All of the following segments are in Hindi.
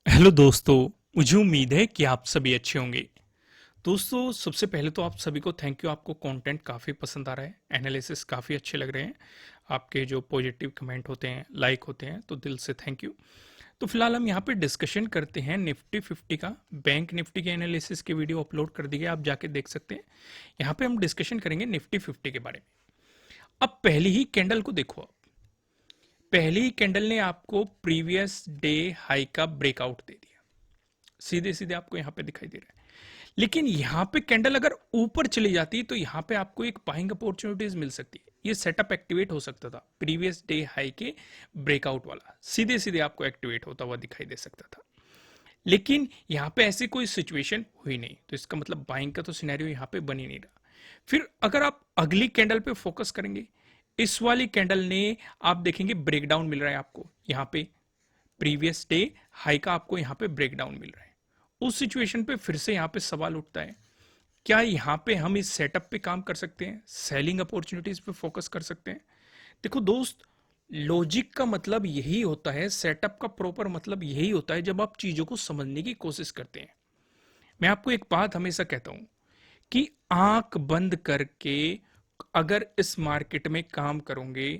हेलो दोस्तों। मुझे उम्मीद है कि आप सभी अच्छे होंगे। दोस्तों, सबसे पहले तो आप सभी को थैंक यू। आपको कंटेंट काफ़ी पसंद आ रहा है, एनालिसिस काफ़ी अच्छे लग रहे हैं। आपके जो पॉजिटिव कमेंट होते हैं, लाइक होते हैं, तो दिल से थैंक यू। तो फिलहाल हम यहाँ पे डिस्कशन करते हैं निफ्टी 50 का। बैंक निफ्टी के एनालिसिस की वीडियो अपलोड कर दी है, आप जाके देख सकते हैं। यहाँ पे हम डिस्कशन करेंगे निफ्टी 50 के बारे में। अब पहली ही कैंडल को देखो आप। पहली ही कैंडल ने आपको प्रीवियस डे हाई का ब्रेकआउट दे दिया। सीधे सीधे आपको यहां पे दिखाई दे रहा है। लेकिन यहां पे कैंडल अगर ऊपर चली जाती तो यहां पे आपको एक बाइंग अपॉर्चुनिटीज मिल सकती है। ये सेटअप एक्टिवेट हो सकता था, प्रीवियस डे हाई के ब्रेकआउट वाला सीधे सीधे आपको एक्टिवेट होता हुआ दिखाई दे सकता था। लेकिन यहां पे ऐसी कोई सिचुएशन हुई नहीं, तो इसका मतलब बाइंग का तो सिनेरियो यहां पे बन ही नहीं रहा। फिर अगर आप अगली कैंडल पे फोकस करेंगे, इस वाली कैंडल ने आप देखेंगे ब्रेकडाउन मिल रहा है आपको यहां पे। प्रीवियस डे हाई का आपको यहां पे ब्रेकडाउन मिल रहा है। उस सिचुएशन पे फिर से यहां पे सवाल उठता है, क्या यहां पे हम इस सेटअप पे काम कर सकते हैं, सेलिंग अपॉर्चुनिटीज पे फोकस कर सकते हैं? देखो दोस्त, लॉजिक का मतलब यही होता है, सेटअप का प्रॉपर मतलब यही होता है जब आप चीजों को समझने की कोशिश करते हैं। मैं आपको एक बात हमेशा कहता हूं कि आंख बंद करके अगर इस मार्केट में काम करोगे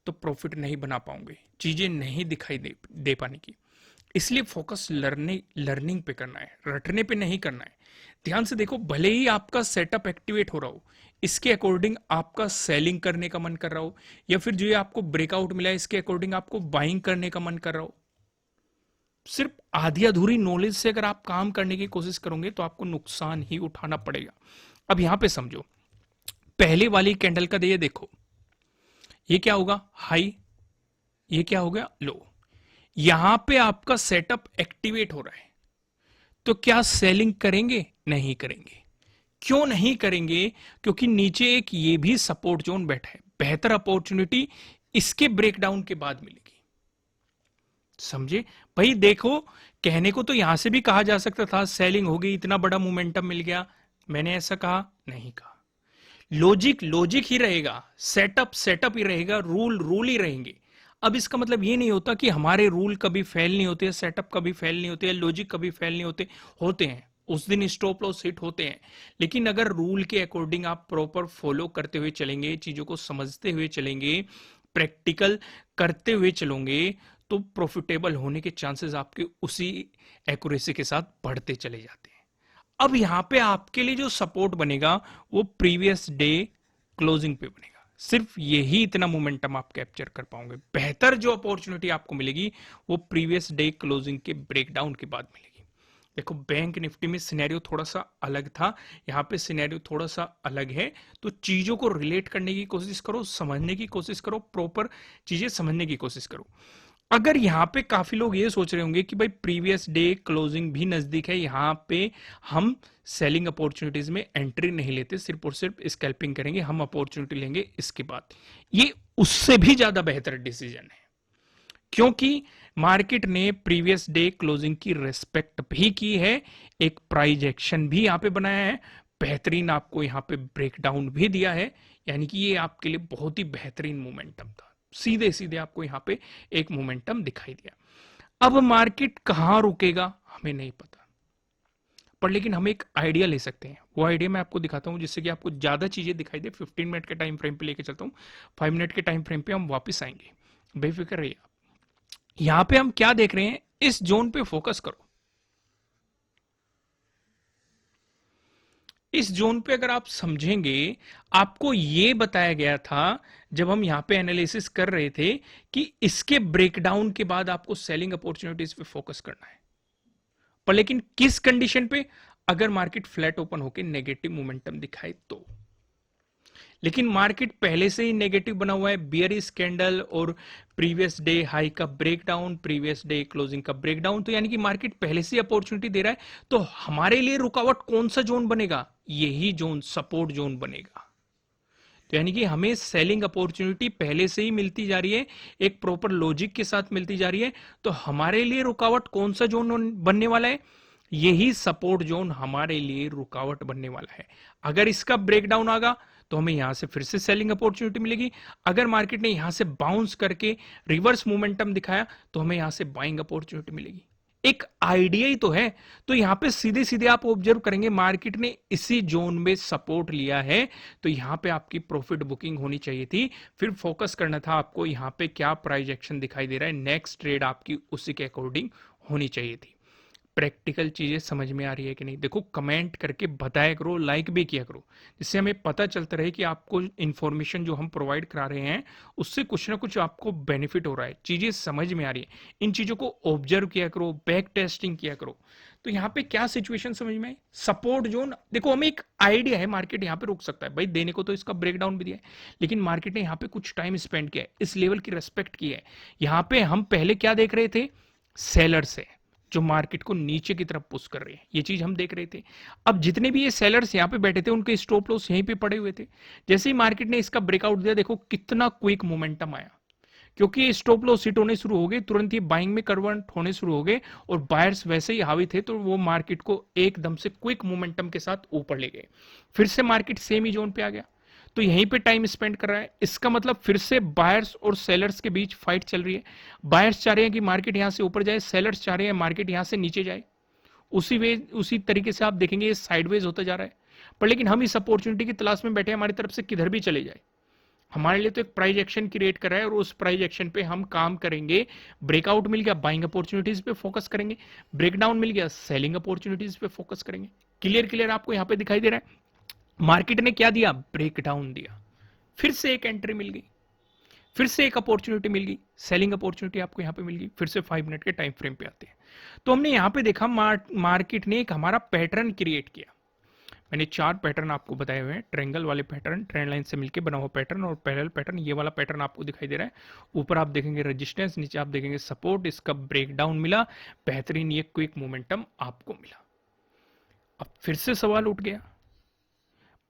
तो प्रॉफिट नहीं बना पाओगे, चीजें नहीं दिखाई दे पाने की। इसलिए फोकस लर्निंग पे करना है, रटने पे नहीं करना है। ध्यान से देखो, भले ही आपका सेटअप एक्टिवेट हो रहा हो, इसके अकॉर्डिंग आपका सेलिंग करने का मन कर रहा हो, या फिर जो ये आपको ब्रेकआउट मिला है इसके अकॉर्डिंग आपको बाइंग करने का मन कर रहा हो, सिर्फ आधी अधूरी नॉलेज से अगर आप काम करने की कोशिश करोगे तो आपको नुकसान ही उठाना पड़ेगा। अब यहां पे समझो, पहले वाली कैंडल का ये देखो, ये क्या होगा हाई, ये क्या हो गया लो। यहां पे आपका सेटअप एक्टिवेट हो रहा है, तो क्या सेलिंग करेंगे? नहीं करेंगे। क्यों नहीं करेंगे? क्योंकि नीचे एक ये भी सपोर्ट जोन बैठा है, बेहतर अपॉर्चुनिटी इसके ब्रेकडाउन के बाद मिलेगी। समझे भाई? देखो, कहने को तो यहां से भी कहा जा सकता था सेलिंग हो गई, इतना बड़ा मोमेंटम मिल गया। मैंने ऐसा कहा नहीं कहा। लॉजिक लॉजिक ही रहेगा, सेटअप सेटअप ही रहेगा, रूल रूल ही रहेंगे। अब इसका मतलब ये नहीं होता कि हमारे रूल कभी फेल नहीं होते, सेटअप कभी फेल नहीं होते, लॉजिक कभी फेल नहीं होते। होते हैं, उस दिन स्टॉप लॉस हिट होते हैं। लेकिन अगर रूल के अकॉर्डिंग आप प्रॉपर फॉलो करते हुए चलेंगे, चीजों को समझते हुए चलेंगे, प्रैक्टिकल करते हुए चलोगे, तो प्रॉफिटेबल होने के चांसेस आपके उसी एक्यूरेसी के साथ बढ़ते चले जाते हैं। अब यहां पे आपके लिए जो सपोर्ट बनेगा वो प्रीवियस डे क्लोजिंग पे बनेगा। सिर्फ यही इतना मोमेंटम आप कैप्चर कर पाओगे। बेहतर जो अपॉर्चुनिटी आपको मिलेगी वो प्रीवियस डे क्लोजिंग के ब्रेकडाउन के बाद मिलेगी। देखो, बैंक निफ्टी में सिनेरियो थोड़ा सा अलग था, यहाँ पे सिनेरियो थोड़ा सा अलग है। तो चीजों को रिलेट करने की कोशिश करो, समझने की कोशिश करो, प्रॉपर चीजें समझने की कोशिश करो। अगर यहाँ पे काफी लोग ये सोच रहे होंगे कि भाई प्रीवियस डे क्लोजिंग भी नजदीक है, यहाँ पे हम सेलिंग अपॉर्चुनिटीज में एंट्री नहीं लेते, सिर्फ और सिर्फ स्कैल्पिंग करेंगे, हम अपॉर्चुनिटी लेंगे इसके बाद। ये उससे भी ज्यादा बेहतर डिसीजन है, क्योंकि मार्केट ने प्रीवियस डे क्लोजिंग की रेस्पेक्ट भी की है, एक प्राइज एक्शन भी यहां पे बनाया है, बेहतरीन आपको यहां पे ब्रेकडाउन भी दिया है। यानी कि ये आपके लिए बहुत ही बेहतरीन मोमेंटम था। सीधे सीधे आपको यहां पे एक मोमेंटम दिखाई दिया। अब मार्केट कहां रुकेगा हमें नहीं पता, पर लेकिन हम एक आइडिया ले सकते हैं। वो आइडिया मैं आपको दिखाता हूं जिससे कि आपको ज्यादा चीजें दिखाई दे। 15 मिनट के टाइम फ्रेम पे लेके चलता हूं, 5 मिनट के टाइम फ्रेम पे हम वापस आएंगे, बेफिक्र रहिए। यहां पे हम क्या देख रहे हैं, इस जोन पे फोकस करो। इस जोन पे अगर आप समझेंगे, आपको यह बताया गया था जब हम यहां पे एनालिसिस कर रहे थे कि इसके ब्रेकडाउन के बाद आपको सेलिंग अपॉर्चुनिटीज पे फोकस करना है। पर लेकिन किस कंडीशन पे? अगर मार्केट फ्लैट ओपन होकर नेगेटिव मोमेंटम दिखाए तो। लेकिन मार्केट पहले से ही नेगेटिव बना हुआ है, बियरिश कैंडल और प्रीवियस डे हाई का ब्रेकडाउन, प्रीवियस डे क्लोजिंग का ब्रेकडाउन, तो यानी कि मार्केट पहले से अपॉर्चुनिटी दे रहा है। तो हमारे लिए रुकावट कौन सा जोन बनेगा? यही जोन, सपोर्ट जोन बनेगा। तो यानी कि हमें सेलिंग अपॉर्चुनिटी पहले से ही मिलती जा रही है, एक प्रॉपर लॉजिक के साथ मिलती जा रही है। तो हमारे लिए रुकावट कौन सा जोन बनने वाला है? यही सपोर्ट जोन हमारे लिए रुकावट बनने वाला है। अगर इसका ब्रेकडाउन आगा तो हमें यहां से फिर से सेलिंग अपॉर्चुनिटी मिलेगी। अगर मार्केट ने यहां से बाउंस करके रिवर्स मोमेंटम दिखाया तो हमें यहां से बाइंग अपॉर्चुनिटी मिलेगी। एक आइडिया ही तो है। तो यहां पे सीधे सीधे आप ऑब्जर्व करेंगे मार्केट ने इसी जोन में सपोर्ट लिया है, तो यहां पे आपकी प्रॉफिट बुकिंग होनी चाहिए थी। फिर फोकस करना था आपको यहां पे क्या प्राइस एक्शन दिखाई दे रहा है, नेक्स्ट ट्रेड आपकी उसी के अकॉर्डिंग होनी चाहिए थी। प्रैक्टिकल चीजें समझ में आ रही है कि नहीं? देखो कमेंट करके बताया करो, लाइक भी किया करो, जिससे हमें पता चलता रहे कि आपको इंफॉर्मेशन जो हम प्रोवाइड करा रहे हैं उससे कुछ ना कुछ आपको बेनिफिट हो रहा है, चीजें समझ में आ रही है। इन चीजों को ऑब्जर्व किया करो, बैक टेस्टिंग किया करो। तो यहाँ पे क्या सिचुएशन समझ में आई? सपोर्ट जोन, देखो हमें एक आइडिया है मार्केट यहाँ पे रुक सकता है भाई, देने को तो इसका ब्रेकडाउन भी दिया है, लेकिन मार्केट ने यहाँ पे कुछ टाइम स्पेंड किया है, इस लेवल की रेस्पेक्ट की है। यहाँ पे हम पहले क्या देख रहे थे? सेलर्स है जो मार्केट को नीचे की तरफ पुश कर रहे हैं, ये चीज हम देख रहे थे। अब जितने भी ये सेलर्स यहां पे बैठे थे उनके स्टॉप लॉस यहीं पे पड़े हुए थे। जैसे ही मार्केट ने इसका ब्रेकआउट दिया, देखो कितना क्विक मोमेंटम आया, क्योंकि स्टॉप लॉस हिट होने शुरू हो गए, तुरंत ही बाइंग में कन्वर्ट होने शुरू हो गए और बायर्स वैसे ही हावी थे, तो वो मार्केट को एकदम से क्विक मोमेंटम के साथ ऊपर ले गए। फिर से मार्केट सेम ही जोन पे आ गया, तो यहीं पे टाइम स्पेंड कर रहा है। इसका मतलब फिर से बायर्स और सेलर्स के बीच फाइट चल रही है। बायर्स चाह रहे हैं कि मार्केट यहां से ऊपर जाए, सेलर्स चाह रहे हैं मार्केट यहां से नीचे जाए। उसी तरीके से आप देखेंगे ये साइडवेज होता जा रहा है। पर लेकिन हम इस अपॉर्चुनिटी की तलाश में बैठे, हमारी तरफ से किधर भी चले जाए, हमारे लिए तो एक प्राइस एक्शन क्रिएट कर रहा है और उस प्राइस एक्शन पे हम काम करेंगे। ब्रेकआउट मिल गया, बाइंग अपॉर्चुनिटीज पे फोकस करेंगे। ब्रेकडाउन मिल गया, सेलिंग अपॉर्चुनिटीज पे फोकस करेंगे। क्लियर क्लियर आपको यहां पे दिखाई दे रहा है? मार्केट ने क्या दिया? ब्रेकडाउन दिया, फिर से एक एंट्री मिल गई, फिर से एक अपॉर्चुनिटी मिल गई, सेलिंग अपॉर्चुनिटी आपको यहां पे मिल गई। फिर से 5 मिनट के टाइम फ्रेम पे आते हैं, तो हमने यहां पे देखा मार्केट ने एक हमारा पैटर्न क्रिएट किया। मैंने 4 पैटर्न आपको बताए हुए हैं, ट्रायंगल वाले पैटर्न, ट्रेंड लाइन से मिलकर बना हुआ पैटर्न और पैरेलल पैटर्न। ये वाला पैटर्न आपको दिखाई दे रहा है। ऊपर आप देखेंगे रेजिस्टेंस, नीचे आप देखेंगे सपोर्ट, इसका ब्रेकडाउन मिला, बेहतरीन ये क्विक मोमेंटम आपको मिला। अब फिर से सवाल उठ गया,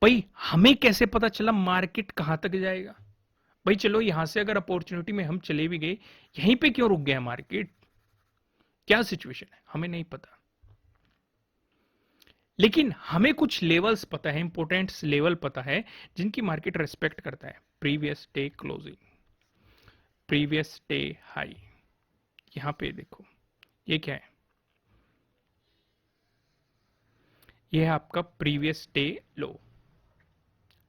भाई हमें कैसे पता चला मार्केट कहां तक जाएगा? भाई चलो यहां से अगर अपॉर्चुनिटी में हम चले भी गए, यहीं पे क्यों रुक गया मार्केट? क्या सिचुएशन है हमें नहीं पता, लेकिन हमें कुछ लेवल्स पता है, इंपोर्टेंट लेवल पता है जिनकी मार्केट रेस्पेक्ट करता है। Previous day closing, previous day high, यहां पे देखो ये क्या है? ये है आपका प्रीवियस डे लो,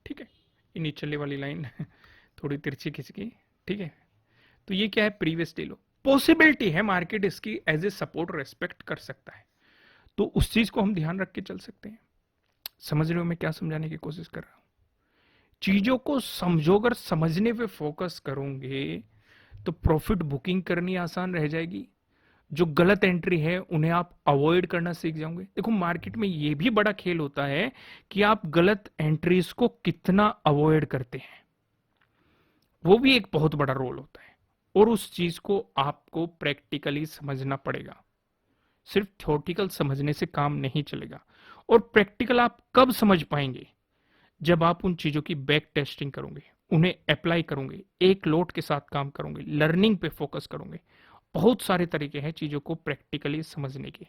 ठीक है। ये नीचे वाली लाइन थोड़ी तिरछी खिंच गई, ठीक है। तो ये क्या है? प्रीवियस डे लो। पॉसिबिलिटी है मार्केट इसकी एज ए सपोर्ट रेस्पेक्ट कर सकता है, तो उस चीज को हम ध्यान रख के चल सकते हैं। समझ रहे हो मैं क्या समझाने की कोशिश कर रहा हूं? चीजों को समझो, अगर समझने पे फोकस करोगे तो प्रॉफिट बुकिंग करनी आसान रह जाएगी। जो गलत एंट्री है उन्हें आप अवॉइड करना सीख जाओगे। देखो मार्केट में यह भी बड़ा खेल होता है कि आप गलत एंट्रीज को कितना अवॉइड करते हैं, वो भी एक बहुत बड़ा रोल होता है। और उस चीज को आपको प्रैक्टिकली समझना पड़ेगा, सिर्फ थ्योरेटिकल समझने से काम नहीं चलेगा। और प्रैक्टिकल आप कब समझ पाएंगे? जब आप उन चीजों की बैक टेस्टिंग करोगे, उन्हें अप्लाई करोगे, एक लोट के साथ काम करोगे, लर्निंग पे फोकस करोगे। बहुत सारे तरीके हैं चीजों को प्रैक्टिकली समझने के,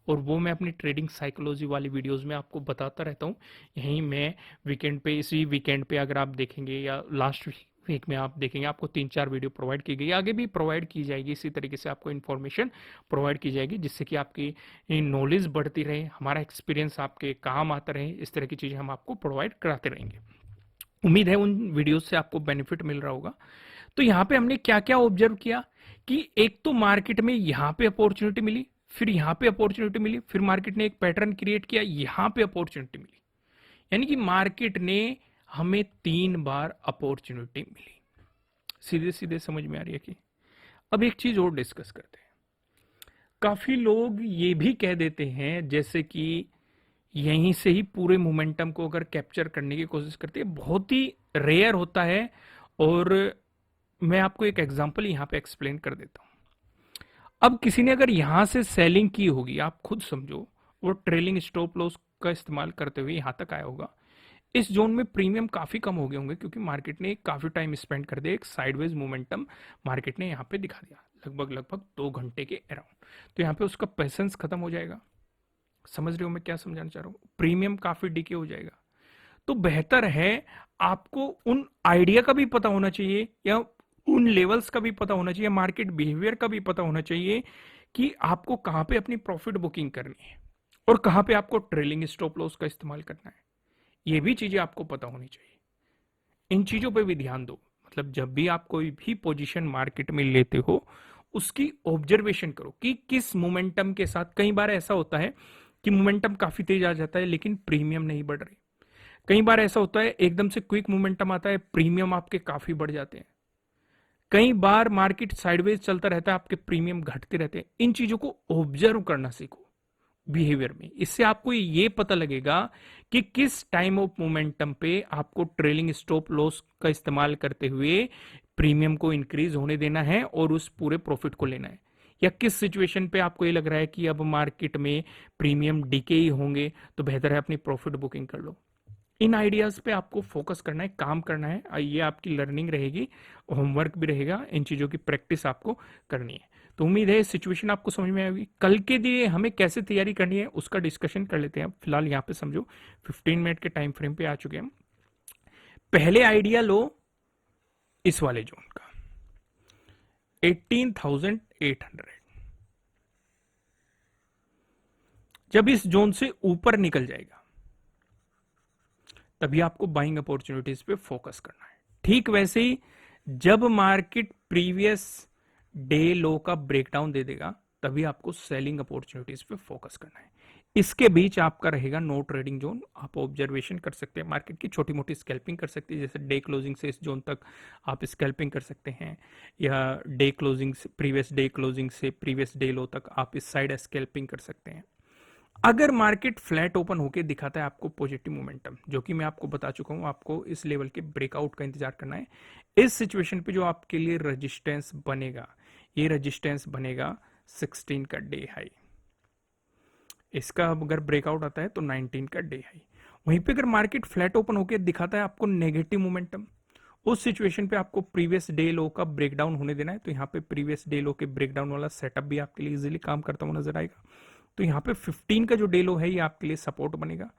और वो मैं अपनी ट्रेडिंग साइकोलॉजी वाली वीडियोस में आपको बताता रहता हूँ। यहीं मैं वीकेंड पे, इसी वीकेंड पे अगर आप देखेंगे या लास्ट वीक में आप देखेंगे, आपको 3-4 वीडियो प्रोवाइड की गई, आगे भी प्रोवाइड की जाएगी। इसी तरीके से आपको इन्फॉर्मेशन प्रोवाइड की जाएगी जिससे कि आपकी नॉलेज बढ़ती रहे, हमारा एक्सपीरियंस आपके काम आता रहे। इस तरह की चीजें हम आपको प्रोवाइड कराते रहेंगे। उम्मीद है उन वीडियोस से आपको बेनिफिट मिल रहा होगा। तो यहाँ पे हमने क्या क्या ऑब्जर्व किया कि एक तो मार्केट में यहाँ पे अपॉर्चुनिटी मिली, फिर यहाँ पे अपॉर्चुनिटी मिली, फिर मार्केट ने एक पैटर्न क्रिएट किया, यहाँ पे अपॉर्चुनिटी मिली। यानी कि मार्केट ने हमें 3 बार अपॉर्चुनिटी मिली। सीधे सीधे समझ में आ रही है कि? अब एक चीज और डिस्कस करते हैं। काफी लोग ये भी कह देते हैं जैसे कि यहीं से ही पूरे मोमेंटम को अगर कैप्चर करने की कोशिश करते हैं, बहुत ही रेयर होता है। और मैं आपको एक एग्जांपल यहां पे एक्सप्लेन कर देता हूं। अब किसी ने अगर यहां से सेलिंग की होगी, आप खुद समझो, वो ट्रेलिंग स्टॉप लॉस का इस्तेमाल करते हुए यहां तक आया होगा, इस जोन में प्रीमियम काफी कम हो गए होंगे, क्योंकि मार्केट ने काफी टाइम स्पेंड कर दिया, एक साइडवेज मोमेंटम मार्केट ने यहां पे दिखा दिया, लगभग 2 घंटे के अराउंड। तो यहां पे उसका पेशेंस खत्म हो जाएगा। समझ रहे हो मैं क्या समझाना चाह रहा हूं? प्रीमियम काफी डीके हो जाएगा। तो बेहतर है आपको उन आइडिया का भी पता होना चाहिए, या उन लेवल्स का भी पता होना चाहिए, मार्केट बिहेवियर का भी पता होना चाहिए कि आपको कहां पे अपनी प्रॉफिट बुकिंग करनी है और कहां पे आपको ट्रेलिंग स्टॉप लॉस का इस्तेमाल करना है, ये भी चीजें आपको पता होनी चाहिए। इन चीजों पे भी ध्यान दो। मतलब जब भी आप कोई भी पोजीशन मार्केट में लेते हो, उसकी ऑब्जर्वेशन करो कि किस मोमेंटम के साथ। कई बार ऐसा होता है कि मोमेंटम काफी तेज आ जाता है लेकिन प्रीमियम नहीं बढ़ रही। कई बार ऐसा होता है एकदम से क्विक मोमेंटम आता है, प्रीमियम आपके काफी बढ़ जाते हैं। कई बार मार्केट साइडवेज चलता रहता है, आपके प्रीमियम घटते रहते हैं। इन चीजों को ऑब्जर्व करना सीखो बिहेवियर में। इससे आपको ये पता लगेगा कि किस टाइम ऑफ मोमेंटम पे आपको ट्रेलिंग स्टॉप लॉस का इस्तेमाल करते हुए प्रीमियम को इंक्रीज होने देना है और उस पूरे प्रॉफिट को लेना है, या किस सिचुएशन पे आपको ये लग रहा है कि अब मार्केट में प्रीमियम डिके ही होंगे तो बेहतर है अपनी प्रॉफिट बुकिंग कर लो। इन आइडियाज पे आपको फोकस करना है, काम करना है। ये आपकी लर्निंग रहेगी, होमवर्क भी रहेगा, इन चीजों की प्रैक्टिस आपको करनी है। तो उम्मीद है सिचुएशन आपको समझ में आएगी। कल के लिए हमें कैसे तैयारी करनी है उसका डिस्कशन कर लेते हैं। फिलहाल यहाँ पे समझो 15 मिनट के टाइम फ्रेम पे आ चुके हैं। पहले आइडिया लो इस वाले जोन का 18,800। जब इस जोन से ऊपर निकल जाएगा तभी आपको बाइंग अपॉर्चुनिटीज पे फोकस करना है। ठीक वैसे ही जब मार्केट प्रीवियस डे लो का ब्रेकडाउन दे देगा तभी आपको सेलिंग अपॉर्चुनिटीज पे फोकस करना है। इसके बीच आपका रहेगा नो ट्रेडिंग जोन। आप ऑब्जर्वेशन कर सकते हैं मार्केट की, छोटी मोटी स्कैल्पिंग कर सकते हैं, जैसे डे क्लोजिंग से इस जोन तक आप स्कैल्पिंग कर सकते हैं, या डे क्लोजिंग से प्रीवियस डे क्लोजिंग से प्रीवियस डे लो तक आप इस साइड स्कैल्पिंग कर सकते हैं। अगर मार्केट फ्लैट ओपन होके दिखाता है आपको पॉजिटिव मोमेंटम, जो कि मैं आपको बता चुका हूं, आपको इस लेवल के ब्रेकआउट का इंतजार करना है। इस सिचुएशन पे जो आपके लिए रेजिस्टेंस बनेगा, ये रेजिस्टेंस बनेगा 16 का डे हाई। इसका अगर ब्रेकआउट आता है तो 19 का डे हाई। वहीं पे अगर मार्केट फ्लैट ओपन होकर दिखाता है आपको नेगेटिव मोमेंटम, उस सिचुएशन पे आपको प्रीवियस डे लो का ब्रेकडाउन होने देना है। तो यहाँ पे प्रीवियस डे लो के ब्रेकडाउन वाला सेटअप भी आपके लिए इजीली काम करता हुआ नजर आएगा। तो यहाँ पे 15 का जो डे लो है ये आपके लिए सपोर्ट बनेगा।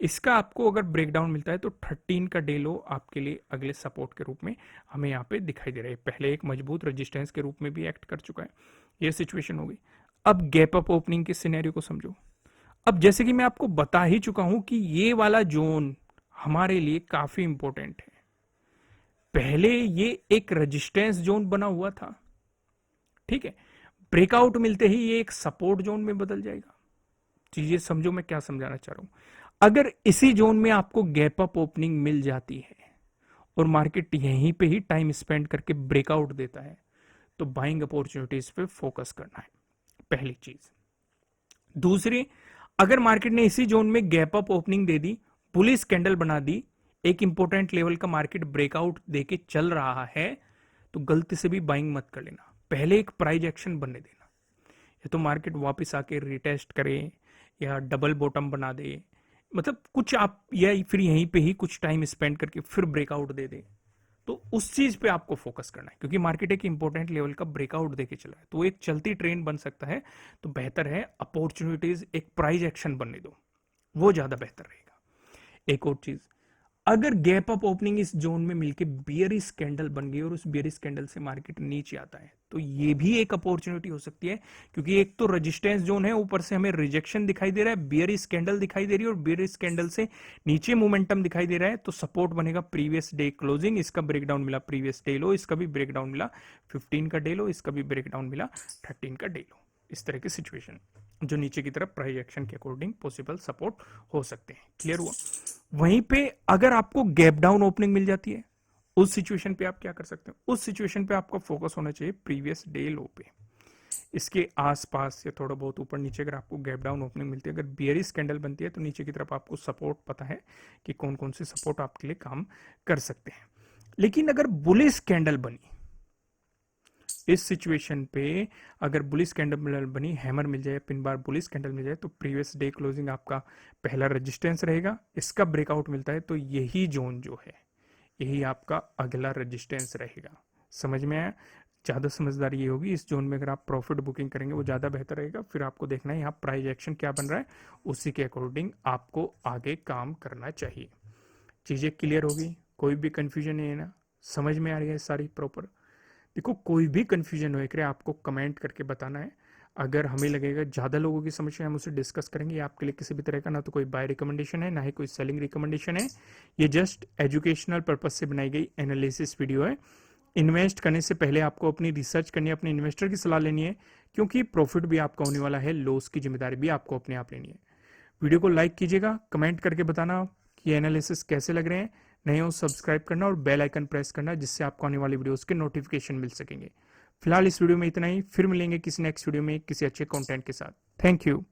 इसका आपको अगर ब्रेकडाउन मिलता है तो 13 का डे लो आपके लिए अगले सपोर्ट के रूप में हमें यहाँ पे दिखाई दे रहा है। पहले एक मजबूत रेजिस्टेंस के रूप में भी एक्ट कर चुका है। ये सिचुएशन होगी। अब गैप अप ओपनिंग के सिनेरियो को समझो। अब जैसे कि मैं आपको बता ही चुका हूं कि ये वाला जोन हमारे लिए काफी इंपॉर्टेंट है। पहले ये एक रेजिस्टेंस जोन बना हुआ था, ठीक है। ब्रेकआउट मिलते ही ये एक सपोर्ट जोन में बदल जाएगा। चीजें समझो मैं क्या समझाना चाह रहा हूं। अगर इसी जोन में आपको गैप अप ओपनिंग मिल जाती है और मार्केट यहीं पे ही टाइम स्पेंड करके ब्रेकआउट देता है तो बाइंग अपॉर्चुनिटीज पे फोकस करना है, पहली चीज। दूसरी, अगर मार्केट ने इसी जोन में गैप अप ओपनिंग दे दी, बुलिश कैंडल बना दी, एक इंपॉर्टेंट लेवल का मार्केट ब्रेकआउट देके चल रहा है, तो गलती से भी बाइंग मत कर लेना। पहले एक प्राइस एक्शन बनने देना। या तो मार्केट वापस आके रिटेस्ट करे या डबल बॉटम बना दे, मतलब कुछ आप, या फिर यहीं पे ही कुछ टाइम स्पेंड करके फिर ब्रेकआउट दे दे, तो उस चीज पे आपको फोकस करना है। क्योंकि मार्केट एक इंपॉर्टेंट लेवल का ब्रेकआउट देके चला है तो वो एक चलती ट्रेंड बन सकता है। तो बेहतर है अपॉर्चुनिटीज एक प्राइस एक्शन बनने दो, वो ज्यादा बेहतर रहेगा। एक और चीज, अगर गैप अप ओपनिंग इस जोन में मिलके बियरिश कैंडल बन गई और उस बियरिश कैंडल से मार्केट नीचे आता है तो ये भी एक अपॉर्चुनिटी हो सकती है। क्योंकि एक तो रेजिस्टेंस जोन है, ऊपर से हमें रिजेक्शन दिखाई दे रहा है, बियरिश कैंडल दिखाई दे रही है और बियरिश कैंडल से नीचे मोमेंटम दिखाई दे रहा है। तो सपोर्ट बनेगा प्रीवियस डे क्लोजिंग, इसका ब्रेकडाउन मिला प्रीवियस डे लो, इसका भी ब्रेकडाउन मिला 15 का डे लो, इसका भी ब्रेकडाउन मिला 13 का डे लो। इस तरह की सिचुएशन जो नीचे की तरफ प्राइस एक्शन के अकॉर्डिंग पॉसिबल सपोर्ट हो सकते हैं। क्लियर हुआ। वहीं पे अगर आपको गैप डाउन ओपनिंग मिल जाती है, उस सिचुएशन पे आप क्या कर सकते हैं? उस सिचुएशन पे आपका फोकस होना चाहिए प्रीवियस डे लो पे, इसके आसपास या थोड़ा बहुत ऊपर नीचे। अगर आपको गैप डाउन ओपनिंग मिलती है, अगर बियरिश कैंडल बनती है, तो नीचे की तरफ आपको सपोर्ट पता है कि कौन कौन से सपोर्ट आपके लिए काम कर सकते हैं। लेकिन अगर बुलिश कैंडल बनी इस सिचुएशन पे, अगर बुलिश कैंडल बनी, हैमर मिल जाए, पिन बार बुलिश कैंडल मिल जाए, तो प्रीवियस डे क्लोजिंग आपका पहला रेजिस्टेंस रहेगा। इसका ब्रेकआउट मिलता है तो यही जोन जो है, यही आपका अगला रेजिस्टेंस रहेगा। समझ में आया? ज्यादा समझदारी ये होगी, इस जोन में अगर आप प्रॉफिट बुकिंग करेंगे वो ज्यादा बेहतर रहेगा। फिर आपको देखना है यहाँ प्राइस एक्शन क्या बन रहा है, उसी के अकॉर्डिंग आपको आगे काम करना चाहिए। चीजें क्लियर होगी, कोई भी कंफ्यूजन नहीं है ना? समझ में आ रही है सारी प्रॉपर? देखो, कोई भी कंफ्यूजन हो एक आपको कमेंट करके बताना है। अगर हमें लगेगा ज़्यादा लोगों की समस्या है, हम उसे डिस्कस करेंगे। ये आपके लिए किसी भी तरह का ना तो कोई बाय रिकमेंडेशन है, ना ही कोई सेलिंग रिकमेंडेशन है। ये जस्ट एजुकेशनल पर्पज से बनाई गई एनालिसिस वीडियो है। इन्वेस्ट करने से पहले आपको अपनी रिसर्च करनी है, अपने इन्वेस्टर की सलाह लेनी है, क्योंकि प्रॉफिट भी आपका होने वाला है, लॉस की जिम्मेदारी भी आपको अपने आप लेनी है। वीडियो को लाइक कीजिएगा, कमेंट करके बताना कि एनालिसिस कैसे लग रहे हैं। नए हो सब्सक्राइब करना और बेल आइकन प्रेस करना, जिससे आपको आने वाली वीडियोस के नोटिफिकेशन मिल सकेंगे। फिलहाल इस वीडियो में इतना ही, फिर मिलेंगे किसी नेक्स्ट वीडियो में किसी अच्छे कंटेंट के साथ। Thank you.